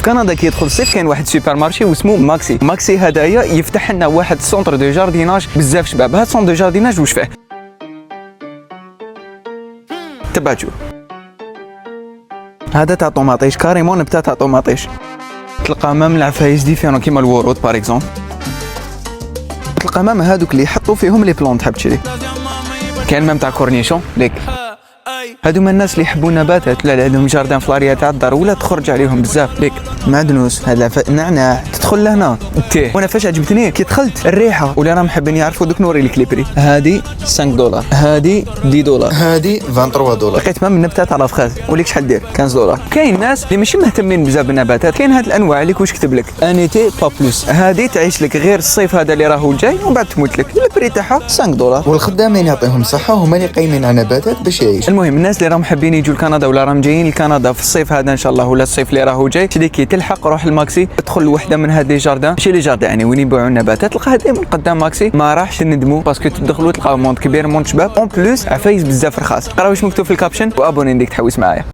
في كندا كي يدخل الصيف كاين واحد سوبر مارشي واسمه ماكسي هدايا يفتح لنا واحد سونتر دو جارديناج بزاف شباب. هاد سونتر دو جارديناج واش فيه؟ تبع تشوف هذا تاع طوماطيش كاريمون نبته تاع طوماطيش. تلقى مام العفايس ديفيرون كيما الورود باغ اكزومبل. تلقى مام هادوك اللي يحطوا فيهم لي بلون تحب تشري. كاين مام تاع كورنيشون ليك هادو ما الناس اللي يحبوا النباتات ولا عندهم جاردان في لاريا تاع الدار ولا تخرج عليهم بزاف. ليك معدنوس هذا نعناع تدخل لهنا التيه. وانا فاش عجبتني كي دخلت الريحه ولا راهم حابين يعرفوا دوك نوري لك لي بري. هادي 5 دولار، هادي 10 دولار، هادي 23 دولار. لقيت مام النبتات على فخاز وليك شحال دير 15 دولار. كاين ناس اللي ماشي مهتمين بزاف بالنباتات. كاين هاد الانواع اللي واش كتب لك انيتي با بلوس، هادي تعيش لك غير الصيف هذا اللي راهو جاي ومن بعد تموت لك. البري تاعها 5 دولار. والخدامين يعطيهم صحه هما اللي قايمين على النباتات باش يعيش. المهم الناس اللي راهم حابين يجوا لكندا ولا راهم جايين لكندا في الصيف هذا ان شاء الله ولا الصيف اللي راهو جاي، شدي كي تلحق روح الماكسي ادخل لوحده من هاد لي جاردان، ماشي لي جاردان يعني وين يبيعوا النباتات، تلقاها دائما قدام ماكسي. ما راحش تندموا باسكو تدخلوا تلقاو موند كبير موند شباب اون بلوس عفايس بزاف رخاص. قراو واش مكتوب في الكابشن وابوني نديك تحوس معايا.